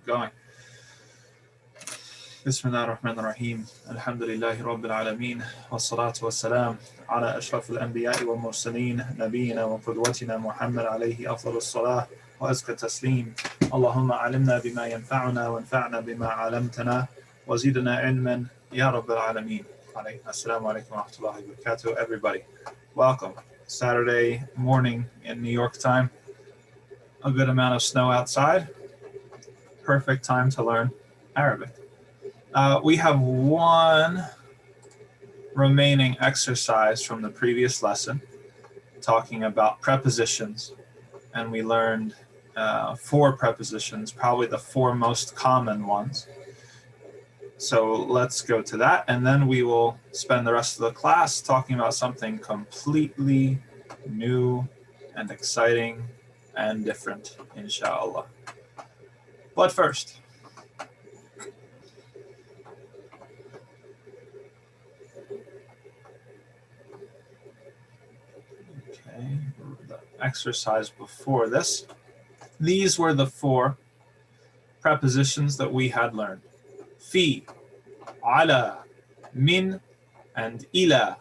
going. Bismillah ar-Rahman ar-Rahim. Alhamdulillahi Rabbil Alameen. Wassalatu wassalam ala ashraf al-anbiya'i wa mursaleen. Nabiyyina wa qudwatina Muhammad alayhi afdalus salah wa azka taslim. Allahumma alimna bima yanfa'una wa anfa'na bima alamtana wa zidna ilman ya Rabbil Alameen. Assalamu alaikum wa rahmatullahi wa barakatuh. Everybody, welcome. Saturday morning in New York time. A good amount of snow outside. Perfect time to learn Arabic. We have one remaining exercise from the previous lesson talking about prepositions, and we learned 4 prepositions, probably the 4 most common ones. So let's go to that, and then we will spend the rest of the class talking about something completely new and exciting and different, inshallah. But first, the exercise before this, these were the 4 prepositions that we had learned. Fi, ala, min, and ila.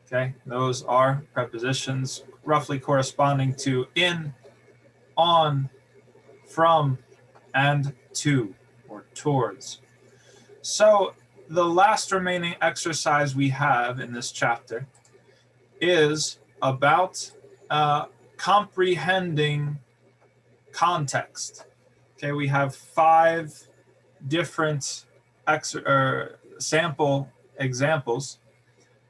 Okay, those are prepositions roughly corresponding to in, on, from, and to, or towards. So the last remaining exercise we have in this chapter is about comprehending context. Okay, we have 5 different sample examples,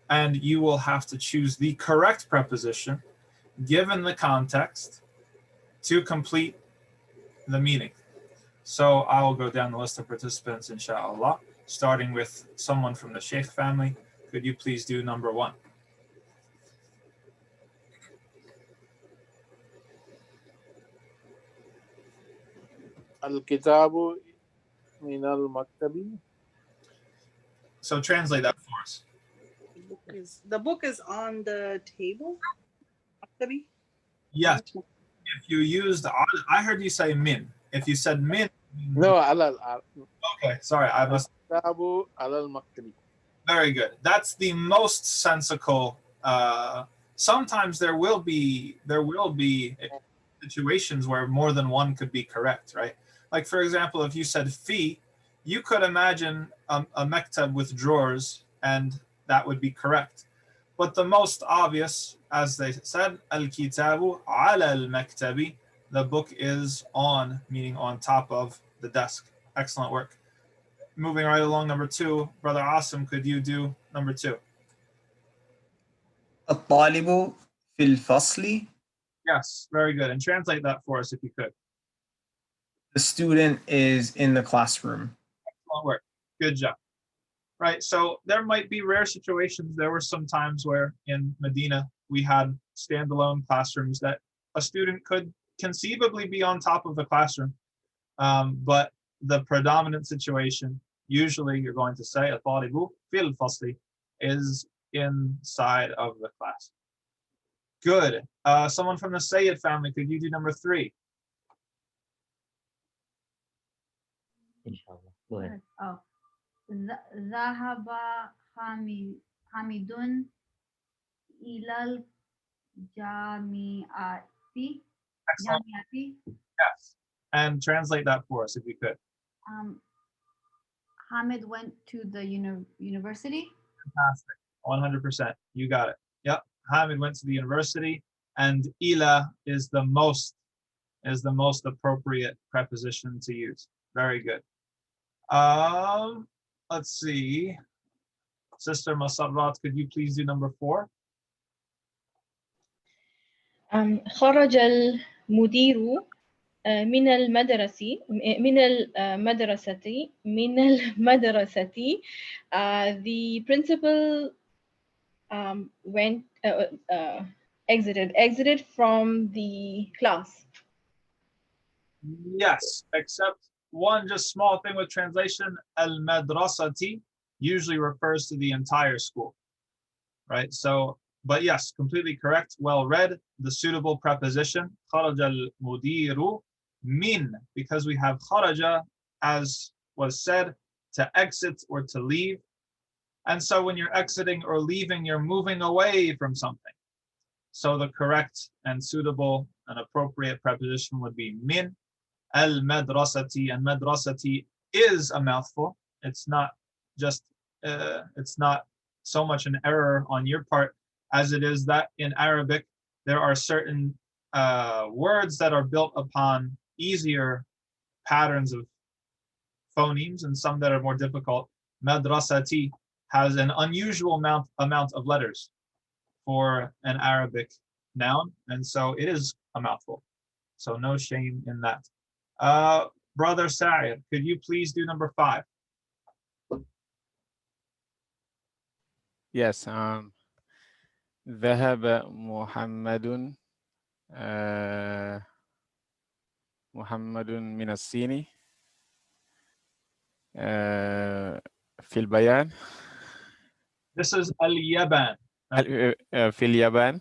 and you will have to choose the correct preposition given the context to complete the meaning. So I will go down the list of participants, inshallah, starting with someone from the Sheikh family. Could you please do number 1? Al-kitabu min al-maktabi. So translate that for us. The book is on the table. Maktabi? Yes. If you used, I heard you say min. If you said min. No, alal. Okay, sorry, I must. Al-kitabu al-maktabi. Very good. That's the most sensical. Sometimes there will be situations where more than one could be correct, right? Like, for example, if you said fi, you could imagine a maktab with drawers, and that would be correct. But the most obvious, as they said, al-kitabu ala al-maktabi, the book is on, meaning on top of the desk. Excellent work. Moving right along, number 2, Brother Asim, could you do number 2? الطالب في الفصل. Yes, very good. And translate that for us if you could. The student is in the classroom. Excellent work. Good job. Right, so there might be rare situations. There were some times where in Medina we had standalone classrooms that a student could conceivably be on top of the classroom. But the predominant situation, usually you're going to say الطالب في الفصل is inside of the class. Good. Someone from the Sayyid family, could you do number 3? Inshallah. Go ahead. Oh. ذهب حامد إلى الجامعة. Excellent. Yes. And translate that for us if you could. Hamid went to the university. Fantastic. 100%. You got it. Yep. Hamid went to the university, and ila is the most appropriate preposition to use. Very good. Let's see. Sister Masarrat, could you please do number 4? خرج المدير من المدرسة. The principal exited from the class. Yes, except one just small thing with translation. Al-madrasati usually refers to the entire school, right? So, but yes, completely correct. Well read. The suitable preposition, خرج المدير min, because we have kharaja, as was said, to exit or to leave. And so when you're exiting or leaving, you're moving away from something. So the correct and suitable and appropriate preposition would be min. Al-madrasati, and madrasati is a mouthful. It's not just, it's not so much an error on your part as it is that in Arabic, there are certain words that are built upon easier patterns of phonemes and some that are more difficult. Madrasati has an unusual amount of letters for an Arabic noun, and so it is a mouthful. So no shame in that. Brother Sa'id, could you please do number 5? Yes. ذهب محمد محمد من الصين في البيان. This is al-yaban. في اليابان.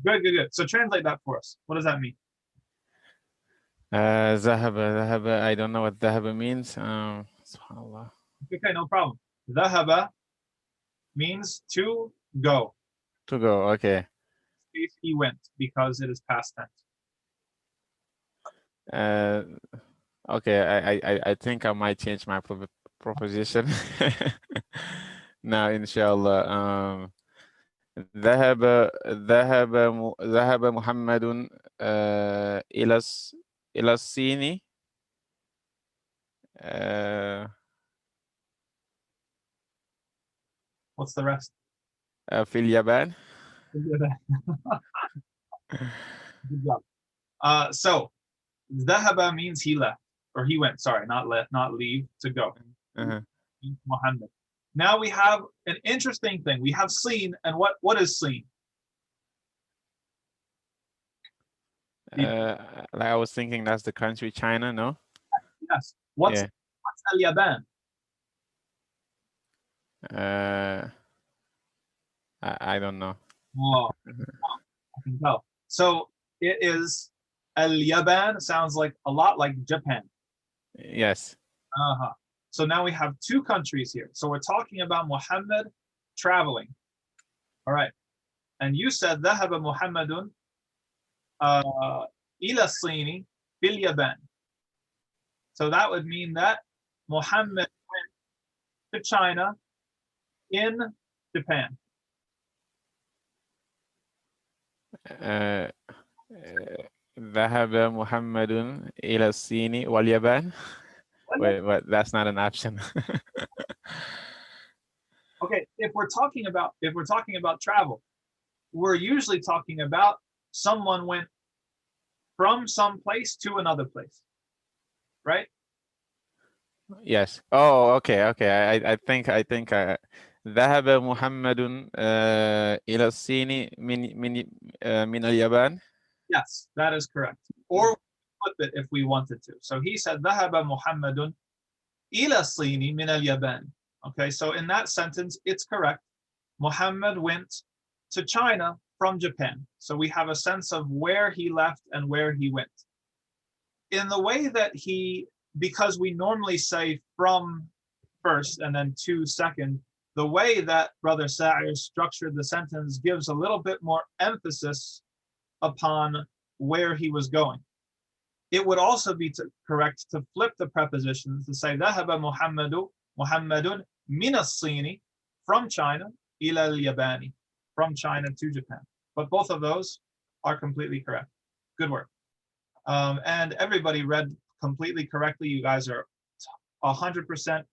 Okay, good. So translate that for us. What does that mean? ذهب. I don't know what ذهب means. Subhanallah. Okay, no problem. Dhahaba means to go. To go. Okay. If he went, because it is past tense. Okay. I think I might change my proposition. Now, inshallah. ذهب محمد إلى الصين What's the rest? في اليابان. Good job. So dhahaba means he left, or he went, sorry, not leave, to go. Muhammad. Now we have an interesting thing. We have seen, and what is seen? I was thinking that's the country China, no? Yes. What's al-yaban? I don't know. Oh, I can tell. So it is al-yaban. Sounds like a lot like Japan. Yes. So now we have 2 countries here. So we're talking about Muhammad traveling. All right. And you said ذهب محمد إلى الصين في اليابان. So that would mean that Muhammad went to China in Japan. ذهب محمد إلى الصين واليابان. Wait, but that's not an option. Okay, if we're talking about travel, we're usually talking about someone went from some place to another place, right? Yes. Oh, okay. I think ذهب محمد إلى الصين من اليابان. Yes, that is correct. Or flip it if we wanted to. So he said ذهب محمد إلى الصين من اليابان. Okay, so in that sentence, it's correct. Muhammad went to China from Japan. So we have a sense of where he left and where he went. In the way that because we normally say from first and then to second, the way that Brother Sa'ir structured the sentence gives a little bit more emphasis upon where he was going. It would also be correct to flip the prepositions to say ذهب محمد من الصين, from China, إلى اليابان, from China to Japan. But both of those are completely correct. Good work. And everybody read completely correctly. You guys are 100%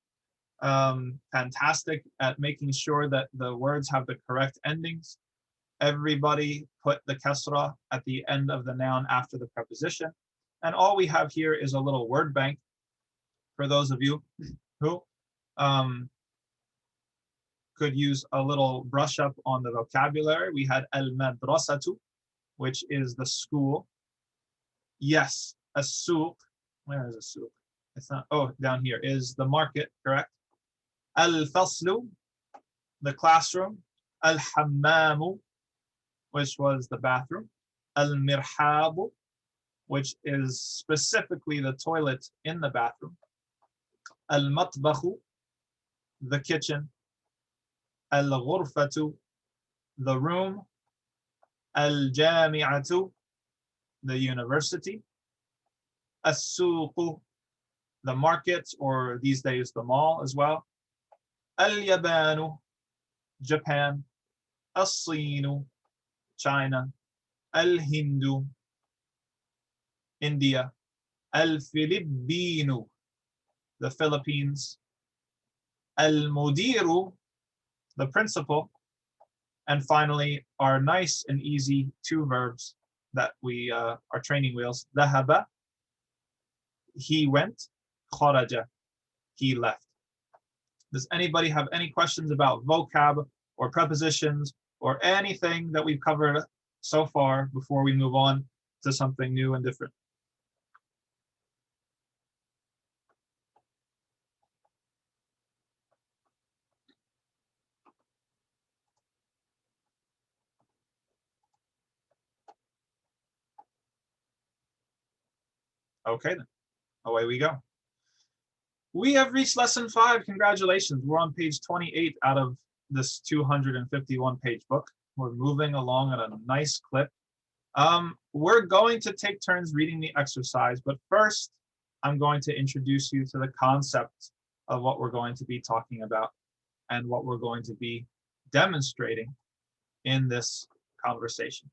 fantastic at making sure that the words have the correct endings. Everybody put the kasra at the end of the noun after the preposition. And all we have here is a little word bank for those of you who could use a little brush up on the vocabulary. We had al-madrasatu, which is the school. Yes, as-suq. Where is as-suq? It's not, oh, down here is the market, correct? Al-faslu, the classroom. Al-hammamu, which was the bathroom. Al-mirhabu, which is specifically the toilet in the bathroom. Al-matbakhu, the kitchen. Al-ghurfatu, the room. Al-jami'atu, the university. As-suqu, the market, or these days the mall as well. Al-yabanu, Japan. As-sinu, China. Al-hindu, India. Al-filippinu, the Philippines. Al-mudiru, the principal. And finally, our nice and easy two verbs that we are training wheels. Dhahaba, he went. Kharaja, he left. Does anybody have any questions about vocab or prepositions or anything that we've covered so far before we move on to something new and different? Okay, then away we go. We have reached lesson 5. Congratulations. We're on page 28 out of this 251 page book. We're moving along at a nice clip. We're going to take turns reading the exercise, but first I'm going to introduce you to the concept of what we're going to be talking about and what we're going to be demonstrating in this conversation.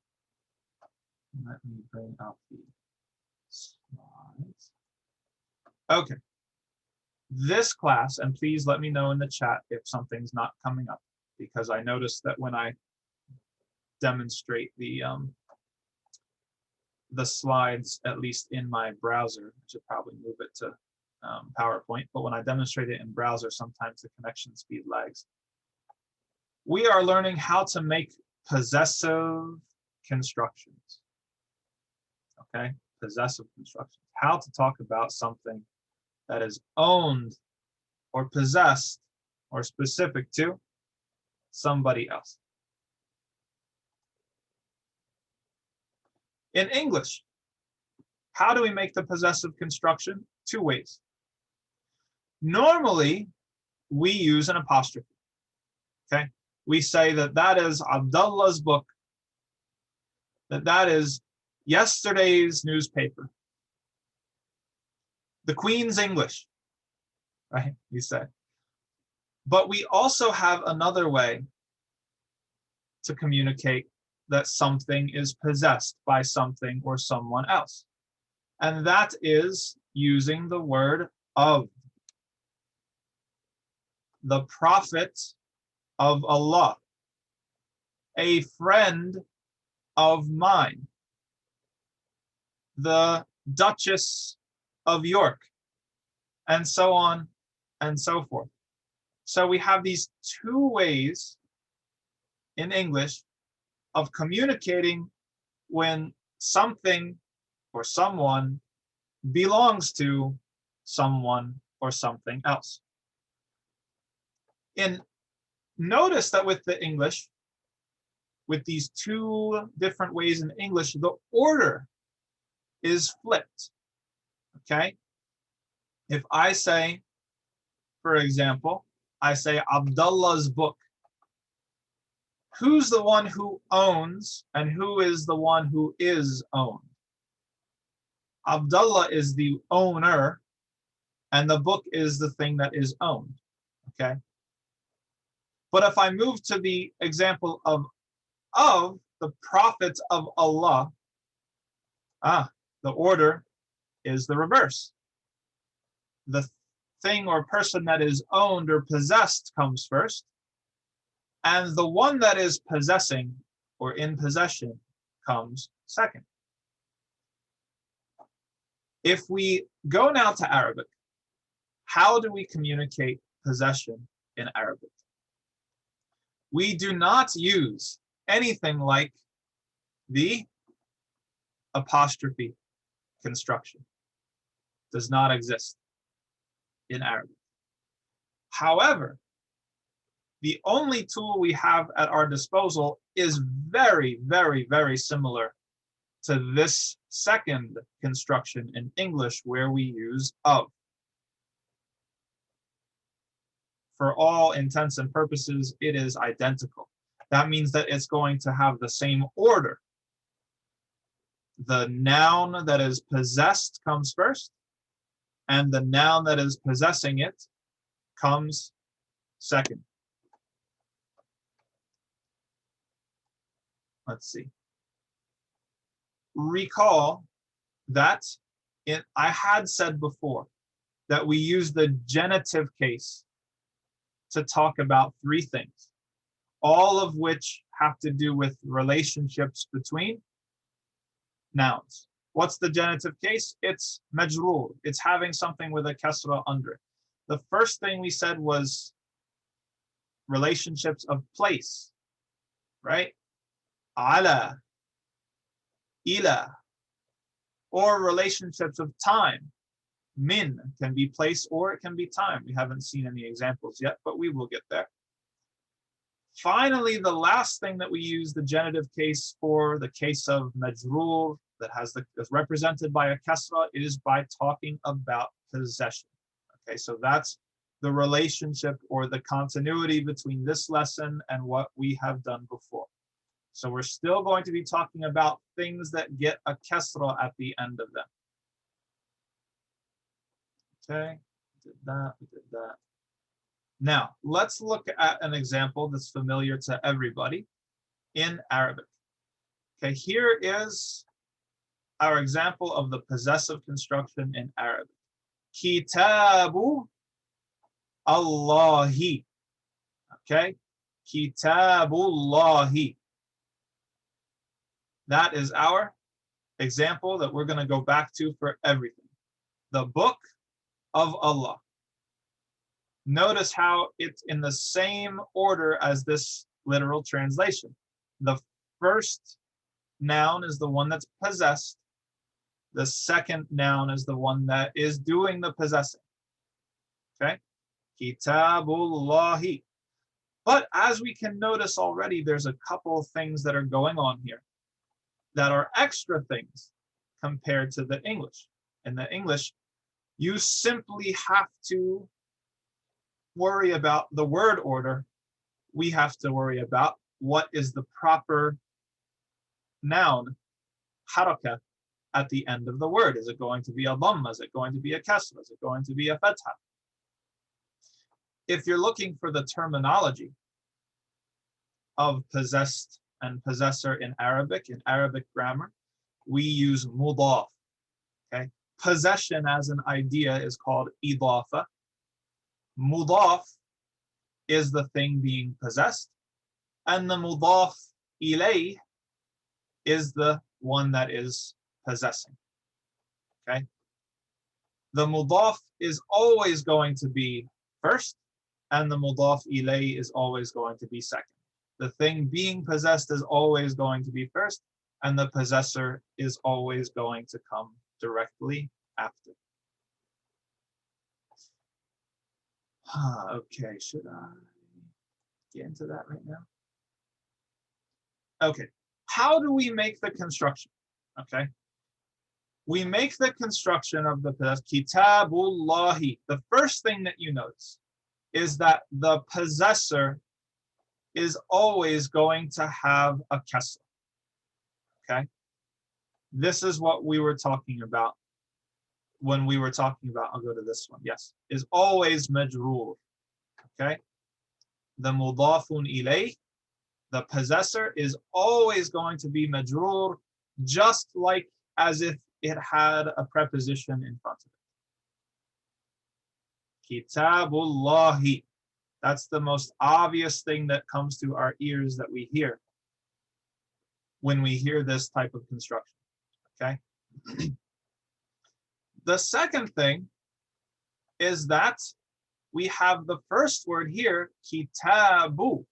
Let me bring up the slides. Okay. This class, and please let me know in the chat if something's not coming up, because I noticed that when I demonstrate the slides, at least in my browser, I should probably move it to PowerPoint, but when I demonstrate it in browser, sometimes the connection speed lags. We are learning how to make possessive constructions. Okay, possessive constructions. How to talk about something that is owned or possessed or specific to somebody else. In English, how do we make the possessive construction? 2 ways. Normally, we use an apostrophe. Okay, we say that that is Abdullah's book, that is yesterday's newspaper, the Queen's English, right? We say. But we also have another way to communicate that something is possessed by something or someone else. And that is using the word of. The Prophet of Allah, a friend of mine, the Duchess of York, and so on and so forth. So we have these 2 ways in English of communicating when something or someone belongs to someone or something else. And notice that with the English, with these 2 different ways in English, the order is flipped. Okay? If I say, for example, I say Abdullah's book, who's the one who owns and who is the one who is owned? Abdullah is the owner and the book is the thing that is owned. Okay? But if I move to the example of the Prophet of Allah, the order is the reverse. The thing or person that is owned or possessed comes first, and the one that is possessing or in possession comes second. If we go now to Arabic, how do we communicate possession in Arabic? We do not use anything like the apostrophe construction. Does not exist in Arabic. However, the only tool we have at our disposal is very, very, very similar to this second construction in English where we use of. For all intents and purposes, it is identical. That means that it's going to have the same order. The noun that is possessed comes first, and the noun that is possessing it comes second. Let's see. Recall that I had said before that we use the genitive case to talk about three things, all of which have to do with relationships between nouns. What's the genitive case? It's majroor. It's having something with a kasra under it. The first thing we said was relationships of place, right? Ala, ila, or relationships of time. Min can be place or it can be time. We haven't seen any examples yet, but we will get there. Finally, the last thing that we use the genitive case for, the case of majroor that is represented by a kasra, is by talking about possession. Okay, so that's the relationship or the continuity between this lesson and what we have done before. So we're still going to be talking about things that get a kasra at the end of them. Okay, we did that, we did that. Now, let's look at an example that's familiar to everybody in Arabic. Okay, here is our example of the possessive construction in Arabic. Kitabu Allahi. Okay, Kitabullahi. That is our example that we're going to go back to for everything. The book of Allah. Notice how it's in the same order as this literal translation. The first noun is the one that's possessed. The second noun is the one that is doing the possessing. Okay? Kitabullahi. But as we can notice already, there's a couple of things that are going on here that are extra things compared to the English. In the English, you simply have to worry about the word order. We have to worry about what is the proper noun, haraka, at the end of the word. Is it going to be a dhamma? Is it going to be a kasra? Is it going to be a fatha? If you're looking for the terminology of possessed and possessor in Arabic grammar, we use mudaf. Okay? Possession as an idea is called idafa. Mudaf is the thing being possessed, and the mudaf ilayh is the one that is possessing. Okay? The mudaf is always going to be first, and the mudaf ilayh is always going to be second. The thing being possessed is always going to be first, and the possessor is always going to come directly after. Okay, should I get into that right now? Okay, how do we make the construction? Okay, we make the construction of the Kitabullahi. The first thing that you notice is that the possessor is always going to have a kasra. Okay, this is what we were talking about when we were talking about, I'll go to this one, yes, is always majroor. Okay, the mudafun ilayh, the possessor, is always going to be majroor, just like as if it had a preposition in front of it. Kitabullahi. That's the most obvious thing that comes to our ears that we hear when we hear this type of construction. Okay. The second thing is that we have the first word here, kitabu.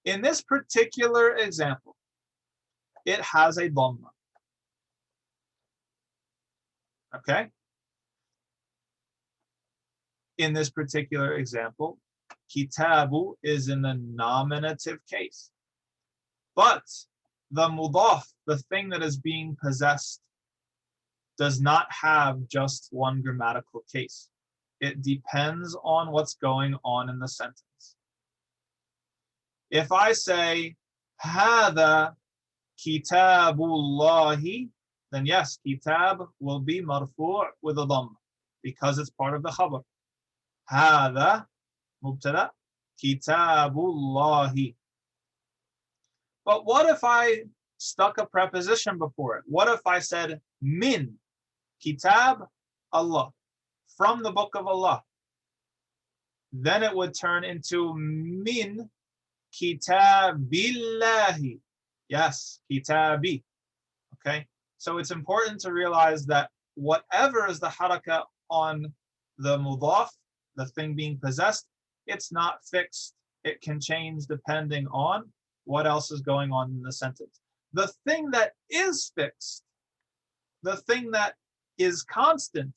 In this particular example, it has a dhamma. Okay? In this particular example, kitabu is in the nominative case. But the mudaf, the thing that is being possessed, does not have just one grammatical case. It depends on what's going on in the sentence. If I say, هذا كتاب الله, then yes, kitab will be marfu' with a dhamma because it's part of the khabar. هذا مبتدا كتاب الله. But what if I stuck a preposition before it? What if I said min kitab Allah, from the book of Allah? Then it would turn into min kitabillahi. Yes, kitabi. Okay, so it's important to realize that whatever is the haraka on the mudaf, the thing being possessed, it's not fixed. It can change depending on what else is going on in the sentence. The thing that is fixed, the thing that is constant,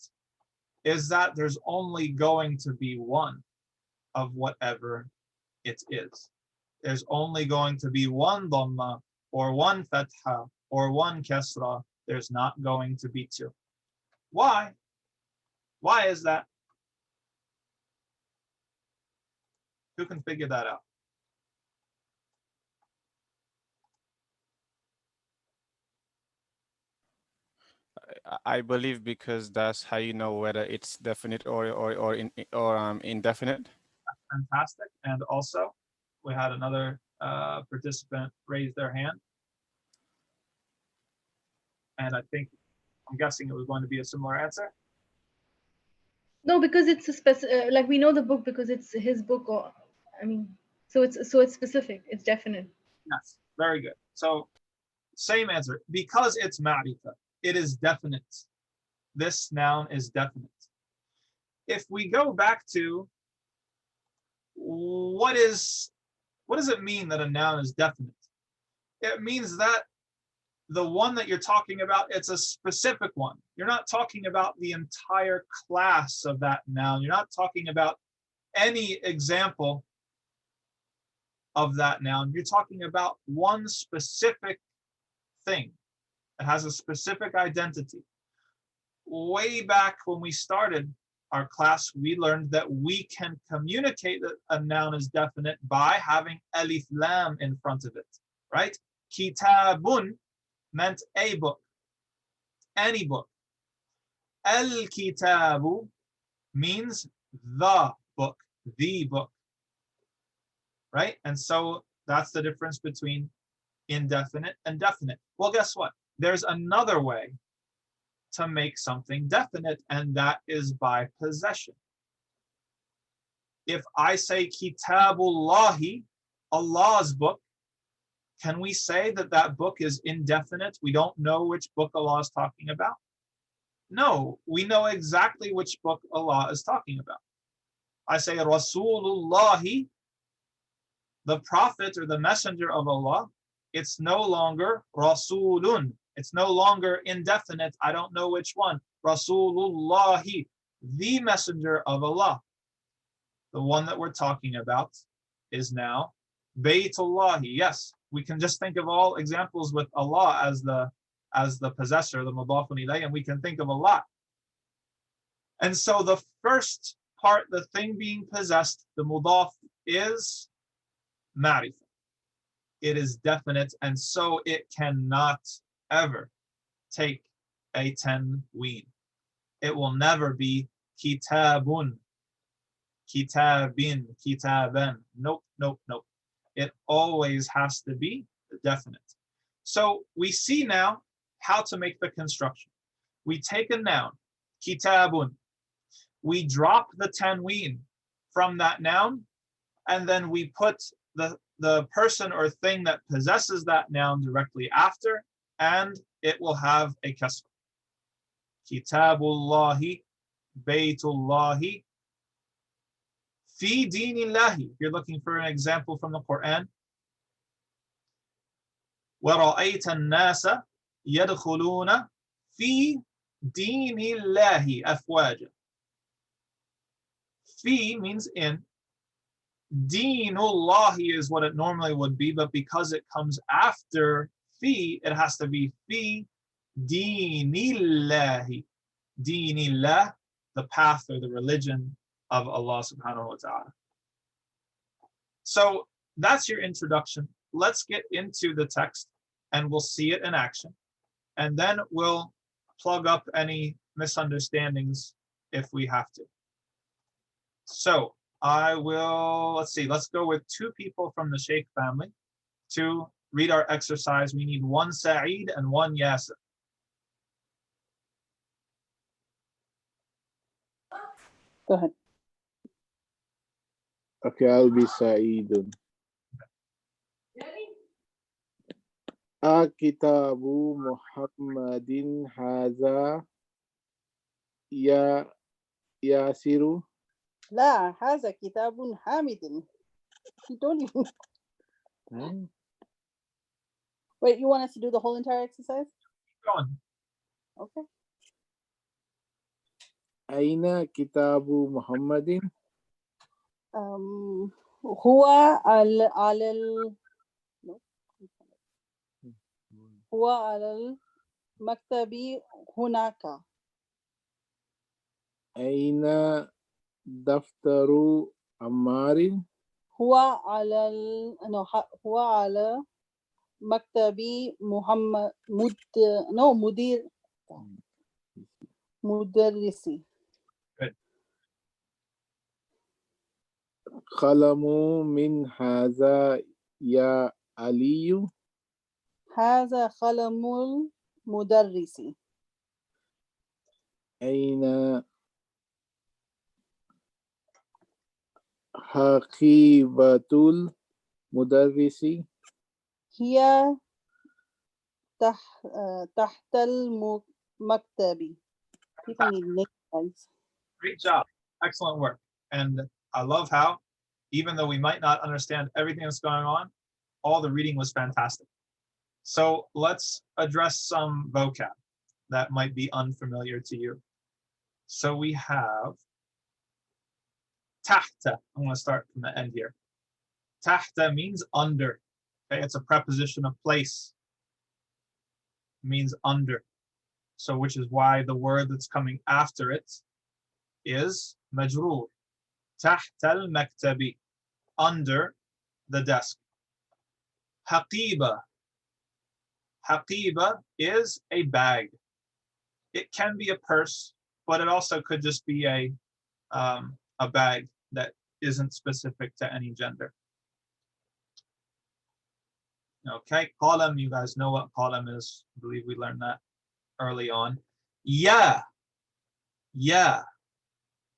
is that there's only going to be one of whatever it is. There's only going to be one dhamma or one fatha or one kasra. There's not going to be two. Why? Why is that? Who can figure that out? I believe because that's how you know whether it's definite or indefinite. Fantastic. And also, we had another participant raise their hand. And I'm guessing it was going to be a similar answer. No, because it's a like we know the book because it's his book, or I mean, so it's specific. It's definite. Yes, very good. So same answer. Because it's ma'rifah, it is definite. This noun is definite. If we go back to what does it mean that a noun is definite? It means that the one that you're talking about, it's a specific one. You're not talking about the entire class of that noun. You're not talking about any example of that noun. You're talking about one specific thing. It has a specific identity. Way back when we started our class, we learned that we can communicate that a noun is definite by having alif lam in front of it, right? Kitabun meant a book, any book. Al-kitabu means the book, right? And so that's the difference between indefinite and definite. Well, guess what? There's another way to make something definite, and that is by possession. If I say Kitabullahi, Allah's book, can we say that that book is indefinite? We don't know which book Allah is talking about? No, we know exactly which book Allah is talking about. I say Rasulullahi, the prophet or the messenger of Allah, it's no longer Rasulun. It's no longer indefinite. I don't know which one. Rasulullahi, the messenger of Allah. The one that we're talking about is now Baytullahi. Yes, we can just think of all examples with Allah as the possessor, the mudafun ilayh, and we can think of a lot. And so the first part, the thing being possessed, the mudaf, is ma'rifah. It is definite, and so it cannot ever take a tanween. It will never be kitabun, kitabin, kitaban. Nope, nope, nope. It always has to be definite. So we see now how to make the construction. We take a noun, kitabun. We drop the tanween from that noun, and then we put the person or thing that possesses that noun directly after, and it will have a kasra. Kitabullahi, Baytullahi, fi dinillahi. If you're looking for an example from the Quran, وَرَأَيْتَ النَّاسَ يَدْخُلُونَ فِي دِينِ اللَّهِ أَفْوَاجًا. Fi means in. Deenullahi is what it normally would be, but because it comes after fi, it has to be fi dinillahi. Dinillah, the path or the religion of Allah subhanahu wa ta'ala. So that's your introduction. Let's get into the text and we'll see it in action. And then we'll plug up any misunderstandings if we have to. So I will, let's see, let's go with 2 people from the Sheikh family to read our exercise. We need 1 Sa'id and 1 Yasir. Go ahead. Okay, I'll be Sa'idun. Kitabu Muhammadin Haza Ya Yasiru. لا هذا كتاب حامد. You don't even. Wait, you want us to do the whole entire exercise? Go on. Okay. Aina Kitabu Muhammadin. هو على هو على المكتب هناك. Aina Daftaru Ammarin. هو على هو على مكتب محمد مدرسي. Good. Khalamu min haza ya Aliyu. هذا قلم المدرس. Aina Haqibatul Mudarrisi. هي تحت المكتب. People need names. Great job. Excellent work. And I love how, even though we might not understand everything that's going on, all the reading was fantastic. So let's address some vocab that might be unfamiliar to you. So we have tahta. I'm going to start from the end here. Tahta means under. Okay, it's a preposition of place. It means under. So which is why the word that's coming after it is majroor. Tahta al-maktabi, under the desk. Haqiba. Haqiba is a bag. It can be a purse, but it also could just be a bag that isn't specific to any gender. Okay, qalam, you guys know what qalam is. I believe we learned that early on. Ya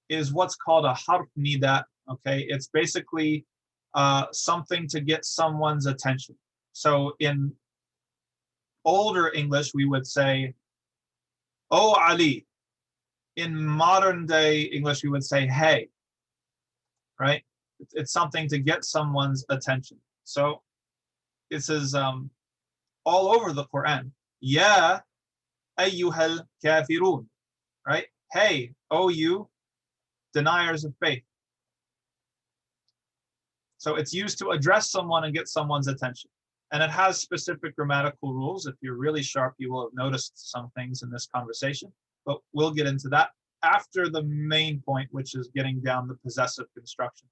is what's called a harf nidaa. Okay, it's basically something to get someone's attention. So in older English, we would say, "Oh Ali." In modern day English, we would say, "Hey." Right? It's something to get someone's attention. So this is all over the Quran. Ya ayyuhal kafirun. Right? Hey, oh you deniers of faith. So it's used to address someone and get someone's attention. And it has specific grammatical rules. If you're really sharp, you will have noticed some things in this conversation, but we'll get into that after the main point, which is getting down the possessive construction.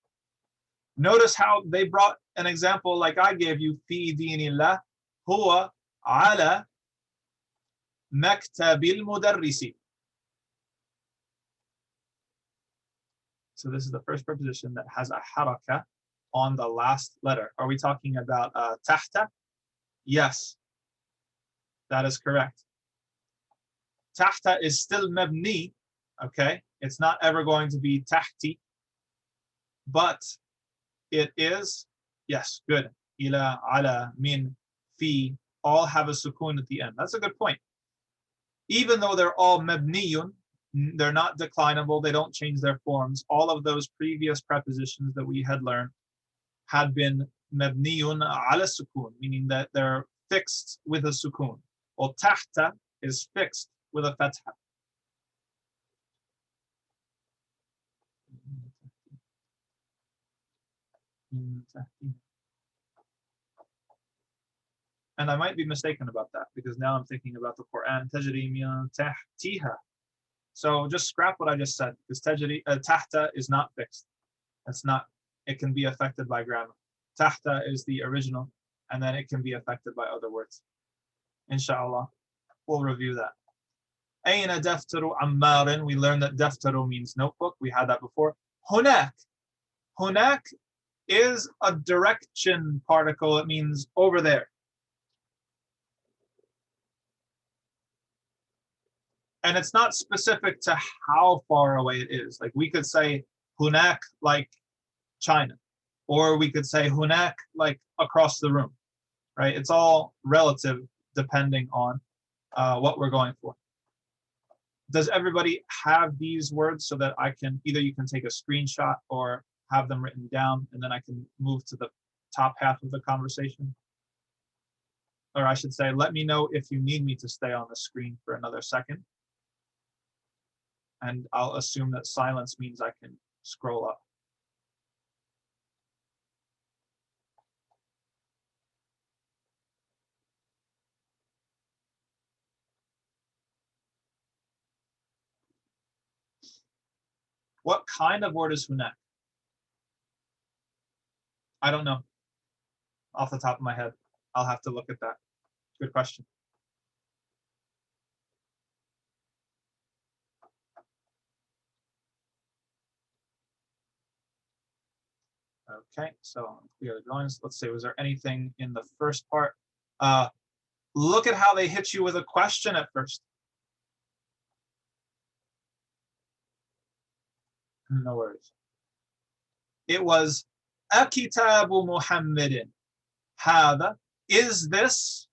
Notice how they brought an example like I gave you, fi dinillah, huwa ala maktabil mudarrisi. So this is the first preposition that has a haraka on the last letter. Are we talking about tahta? Yes, that is correct. Tahta is still mabni, okay? It's not ever going to be tahti, but it is, yes, good. Ila, ala, min, fi, all have a sukoon at the end. That's a good point. Even though they're all mabniyun, they're not declinable, they don't change their forms. All of those previous prepositions that we had learned had been mabniyun ala sukoon, meaning that they're fixed with a sukoon. Well, tahta is fixed with a fatha. And I might be mistaken about that because now I'm thinking about the Quran. تجري من تحتها. So just scrap what I just said because تجري tahta is not fixed. It's not. It can be affected by grammar. Tahta is the original, and then it can be affected by other words. Inshallah, we'll review that. أين دفتر عمار? We learned that دفتر means notebook. We had that before. هناك. هناك is a direction particle. It means over there. And it's not specific to how far away it is. Like we could say هناك like China, or we could say هناك like across the room, right? It's all relative depending on what we're going for. Does everybody have these words so that I can, either you can take a screenshot or have them written down, and then I can move to the top half of the conversation? Or I should say, let me know if you need me to stay on the screen for another second. And I'll assume that silence means I can scroll up. What kind of word is hunak? I don't know. Off the top of my head. I'll have to look at that. Good question. Okay, so clear the drawings. Let's see, was there anything in the first part? Look at how they hit you with a question at first. No worries. It was Akitabu Muhammadin. Hada, is this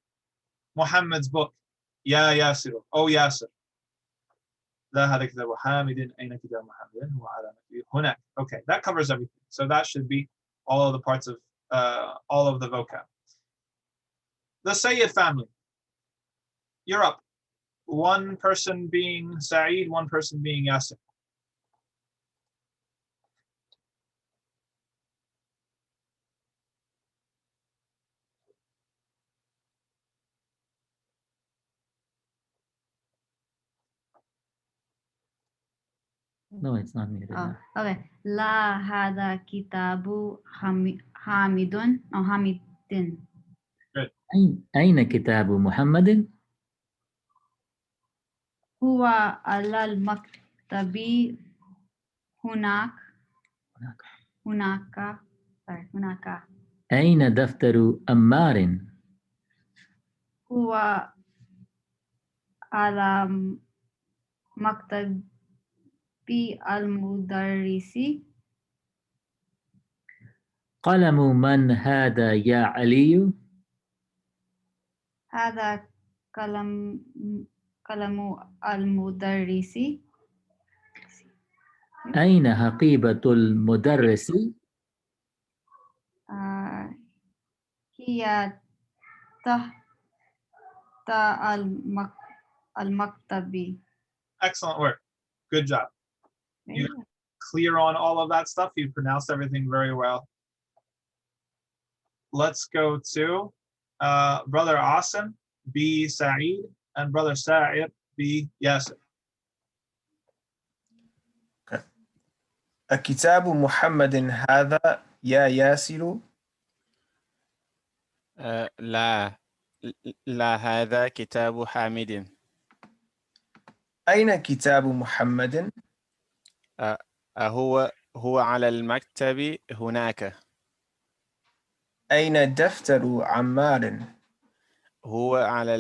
Muhammad's book? Ya Yasir. Oh Yasir. لا هذا كتاب محمد أين كتاب محمد هو على هناك. Okay, that covers everything. So that should be all of the parts of all of the vocab. The Sayyid family. You're up. One person being Sa'id, one person being Yasir. No, it's not muted. Oh, okay. La hada kitabu hamidun or hamidin. أين كتاب محمد؟ هو على المكتب هناك. أين دفتر أمار؟ هو على مكتب المدرس. قلم من هذا يا علي؟ هذا قلم المدرس. أين حقيبة المدرس؟ هي تحت المكتب. Excellent work. Good job. You're clear on all of that stuff. You pronounced everything very well. Let's go to Brother Asim, B. Sa'id, and Brother Sa'id, B. Yasir. Okay. كتاب محمد هذا يا ياسر؟ لا هذا كتاب حامد. أين كتاب محمد؟ هو على المكتب هناك. أين دفتر عمار؟ هو على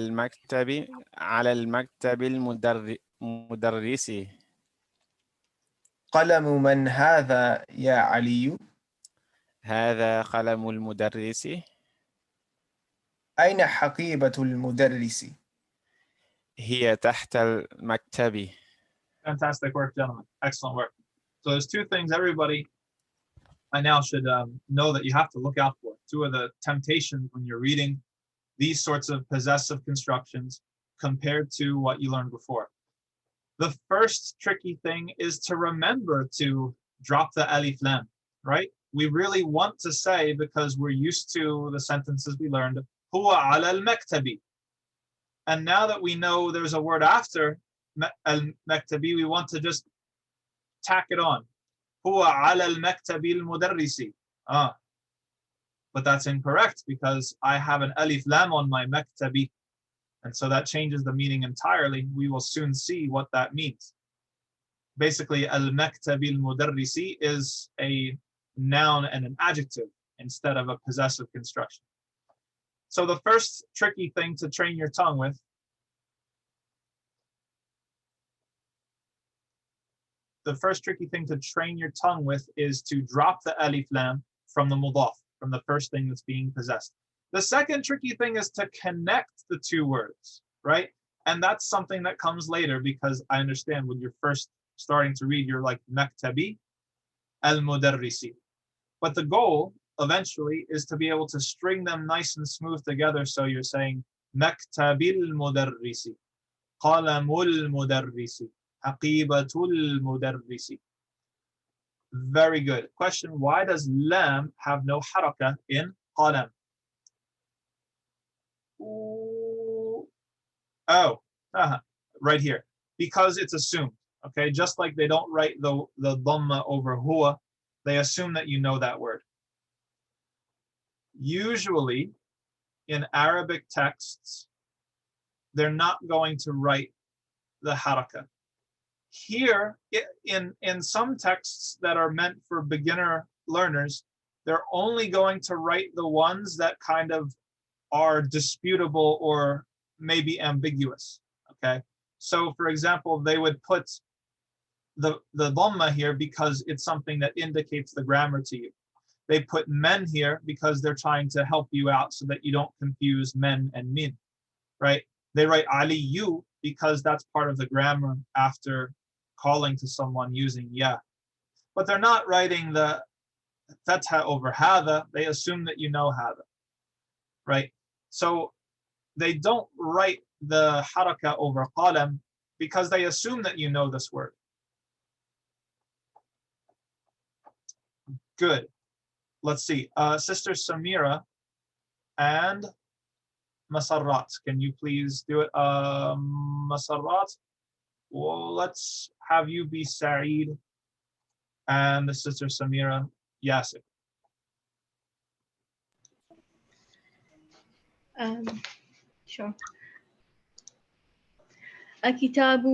المكتب المدرس. قلم من هذا يا علي؟ هذا قلم المدرس. أين حقيبة المدرس؟ هي تحت المكتب. Fantastic work, gentlemen. Excellent work. So there's two things everybody I now should know that you have to look out for. Two of the temptations when you're reading these sorts of possessive constructions compared to what you learned before. The first tricky thing is to remember to drop the alif lam, right? We really want to say, because we're used to the sentences we learned, huwa ala al-maktabi. And now that we know there's a word after al-maktabi, we want to just tack it on. Huwa ala al-maktabi al-mudarrisi. But that's incorrect because I have an alif lam on my maktabi. And so that changes the meaning entirely. We will soon see what that means. Basically, al-maktabi al-mudarrisi is a noun and an adjective instead of a possessive construction. So the first tricky thing to train your tongue with is to drop the alif lam from the mudaf, from the first thing that's being possessed. The second tricky thing is to connect the two words, right? And that's something that comes later, because I understand when you're first starting to read, you're like maktabi al-mudarrisi. But the goal eventually is to be able to string them nice and smooth together. So you're saying maktabil mudarrisi, qalamul mudarrisi, haqibatul mudarrisi. Very good. Question: why does lam have no haraka in qalam? Right here, because it's assumed. Okay, just like they don't write the dhamma over huwa, they assume that you know that word. Usually, in Arabic texts, they're not going to write the haraka. Here, in some texts that are meant for beginner learners, they're only going to write the ones that kind of are disputable or maybe ambiguous. Okay, so for example, they would put the dhamma here because it's something that indicates the grammar to you. They put men here because they're trying to help you out so that you don't confuse men and min, right? They write aliyu because that's part of the grammar after calling to someone using ya. But they're not writing the fatha over hada. They assume that you know hada, right? So they don't write the haraka over qalam because they assume that you know this word. Good. Let's see. Sister Samira and Masarrat. Can you please do it? Masarrat. Well, let's have you be Sa'id and the Sister Samira Yasir. Sure. أكتاب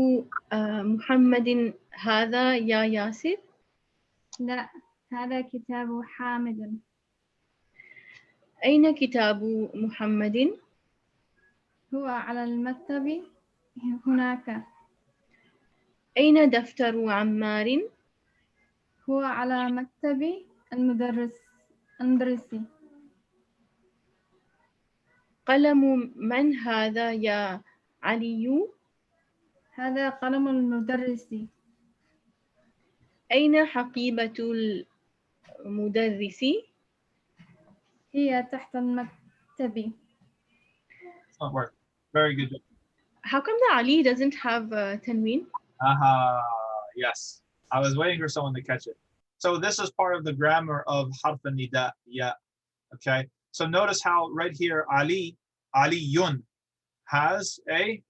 محمد هذا يا ياسر؟ لا، هذا كتاب حامد. أين كتاب محمد؟ هو على المكتب هناك. أين دفتر عمار؟ هو على مكتب المدرسي. قلم من هذا يا علي؟ هذا قلم المدرس. أين حقيبة المدرس؟ هي تحت المكتب. It's not working. Very good. How come the Ali doesn't have tanween? Yes. I was waiting for someone to catch it. So this is part of the grammar of harf nidaa. Yeah. Okay. So notice how right here Aliyun has a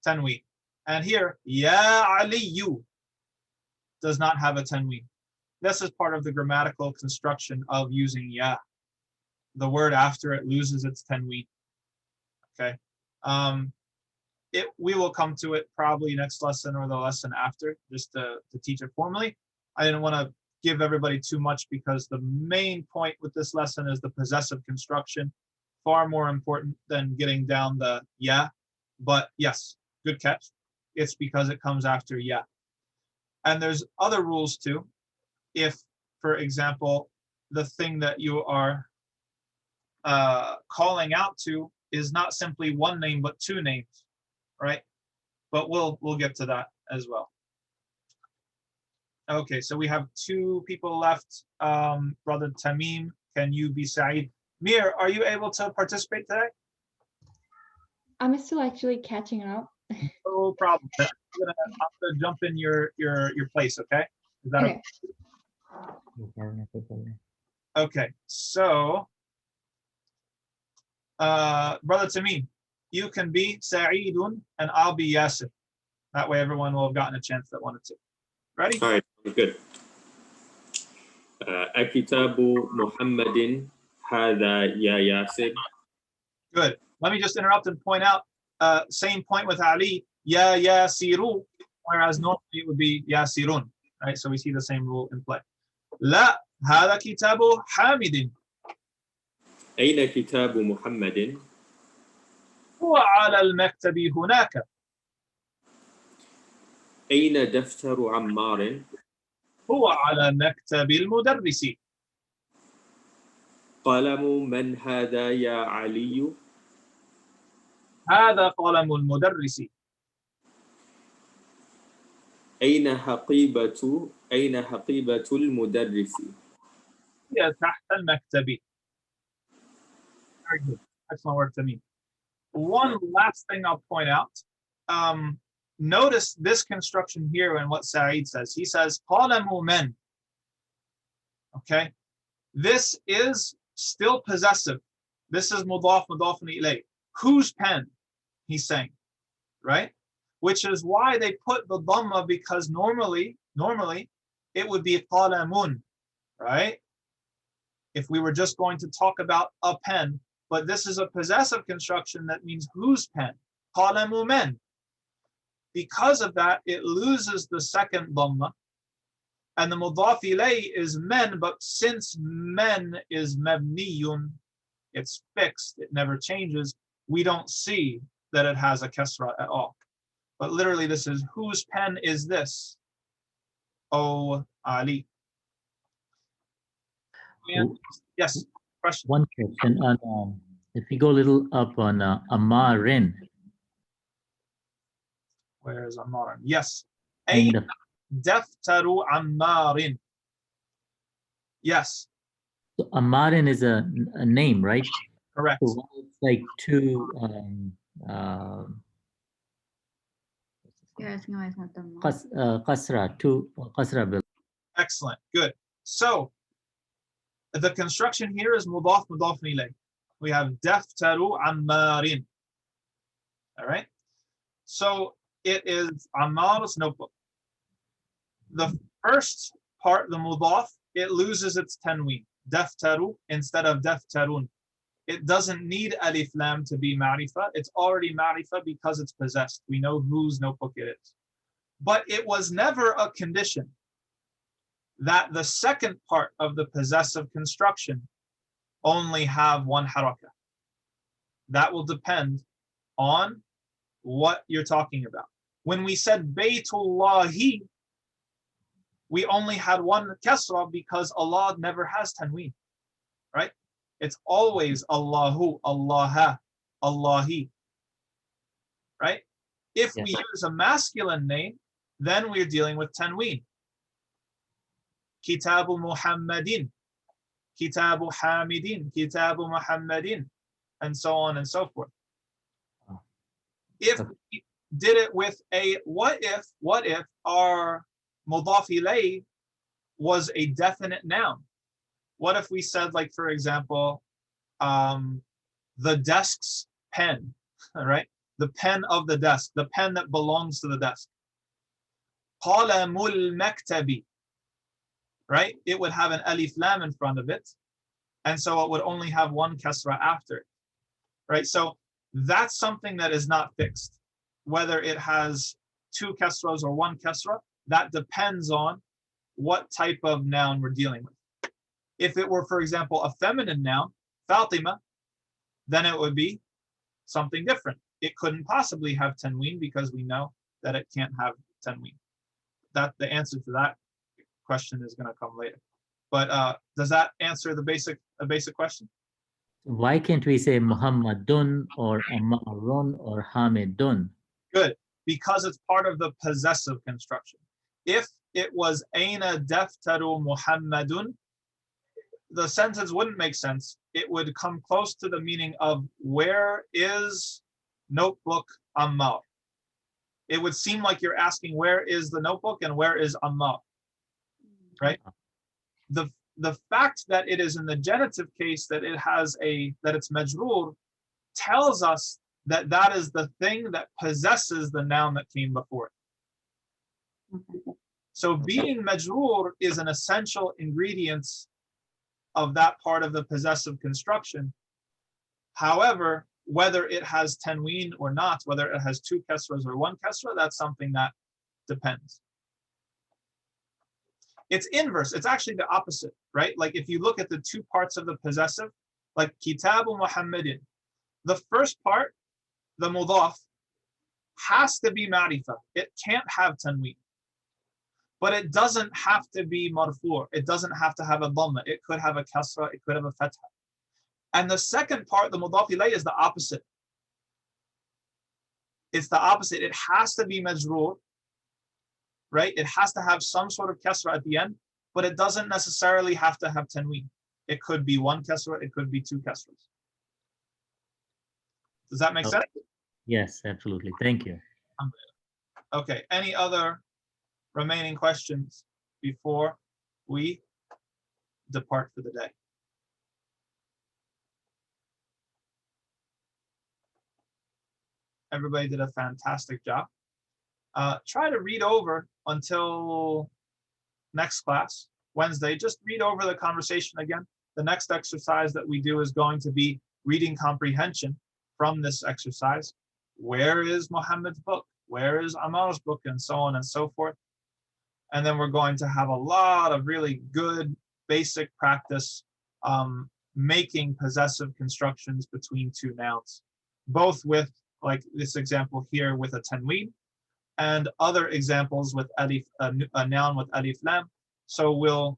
tanween. And here Ya Aliyu does not have a tanween. This is part of the grammatical construction of using ya. The word after it loses its tanween. Okay. We will come to it probably next lesson or the lesson after, just to teach it formally. I didn't want to give everybody too much because the main point with this lesson is the possessive construction, far more important than getting down the ya. But yes, good catch. It's because it comes after ya. And there's other rules too. If, for example, the thing that you are calling out to is not simply one name but two names, right? But we'll get to that as well. Okay, so we have two people left. Brother Tamim, can you be Saeed? Mir, are you able to participate today? I'm still actually catching up. No problem. I'm gonna jump in your place, okay? Is that okay? Okay, so Brother Tamim, you can be Sa'idun and I'll be Yasir. That way everyone will have gotten a chance that wanted to. Ready? All right, good. Akitabu Muhammadin Hada Ya Yasir. Good. Let me just interrupt and point out, same point with Ali, Ya Yasiru, whereas normally it would be Yasirun, right? So we see the same rule in play. La, Hada Kitabu Hamidin. أين كتاب محمد؟ هو على المكتب هناك. أين دفتر عمار؟ هو على مكتب المدرس. قلم من هذا يا علي؟ هذا قلم المدرس. أين حقيبة المدرس؟ هي تحت المكتب. Very good. Excellent work to me. One last thing I'll point out. Notice this construction here and what Sa'id says. He says, qalamu men. Okay? This is still possessive. This is mudaf ilayh. Whose pen? He's saying. Right? Which is why they put the dhamma, because normally it would be qalamun. Right? If we were just going to talk about a pen, but this is a possessive construction that means whose pen? Qalamu men. Because of that, it loses the second dhamma. And the mudaf ilayh is men, but since men is mabniyun, it's fixed, it never changes, we don't see that it has a kasra at all. But literally this is, whose pen is this? O Ali. And, yes, question. One question on if we go a little up on Ammarin. Where is Ammar? Yes. In Ayn daftaru Ammarin. Yes. So Ammarin is a name, right? Correct. So it's like two Qasra, two Qasra bill. Excellent. Good. So the construction here is mudaf ilayh. We have daftaru Ammarin. All right. So it is Ammar's notebook. The first part, the mudaf, it loses its tanween. Daftaru instead of daftarun. It doesn't need alif lam to be ma'rifah. It's already ma'rifah because it's possessed. We know whose notebook it is. But it was never a condition that the second part of the possessive construction only have one harakah. That will depend on what you're talking about. When we said Baytullahi, we only had one kasra because Allah never has tanween, right? It's always Allahu, Allaha, Allahi, right? If we use a masculine name, then we're dealing with tanween. Kitabu Muhammadin, Kitabu Hamidin, Kitabu Muhammadin, and so on and so forth. If we did it with a what if our mudaf ilayh was a definite noun? What if we said, like, for example, the desk's pen, right? The pen of the desk, the pen that belongs to the desk. Qalamul maktabi, right? It would have an alif lam in front of it, and so it would only have one kasra after it, right? So that's something that is not fixed. Whether it has two kasras or one kasra, that depends on what type of noun we're dealing with. If it were, for example, a feminine noun, Fatima, then it would be something different. It couldn't possibly have tanween because we know that it can't have tanween. That the answer to that question is going to come later. But does that answer the basic question? Why can't we say Muhammadun or Ammarun or Hamidun? Good, because it's part of the possessive construction. If it was Aina daftaru Muhammadun, the sentence wouldn't make sense. It would come close to the meaning of where is notebook Ammar. It would seem like you're asking where is the notebook and where is Ammar, right? The fact that it is in the genitive case that it has that it's majroor tells us that that is the thing that possesses the noun that came before it. So being majroor is an essential ingredient of that part of the possessive construction. However, whether it has tanween or not, whether it has two kasras or one kasra, that's something that depends. It's inverse. It's actually the opposite, right? Like if you look at the two parts of the possessive, like Kitabu Muhammadin, the first part, the mudaf, has to be ma'rifa. It can't have tanween. But it doesn't have to be marfu'. It doesn't have to have a dhamma. It could have a kasra. It could have a fatha. And the second part, the mudaf ilayh, is the opposite. It's the opposite. It has to be majroor, right? It has to have some sort of kasra at the end, but it doesn't necessarily have to have tanween. It could be one kasra. It could be two kasras. Does that make sense? Yes, absolutely. Thank you. Okay. Any other remaining questions before we depart for the day? Everybody did a fantastic job. Try to read over until next class, Wednesday. Just read over the conversation again. The next exercise that we do is going to be reading comprehension from this exercise. Where is Muhammad's book? Where is Ammar's book? And so on and so forth. And then we're going to have a lot of really good basic practice making possessive constructions between two nouns, both with, like this example here, with a tanween, and other examples with alif, a noun with alif lam. So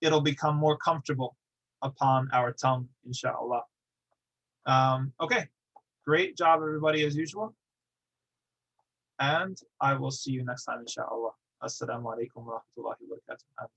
it'll become more comfortable upon our tongue, inshallah. Okay, great job, everybody, as usual. And I will see you next time, inshallah. Assalamu alaikum wa rahmatullahi wa barakatuh.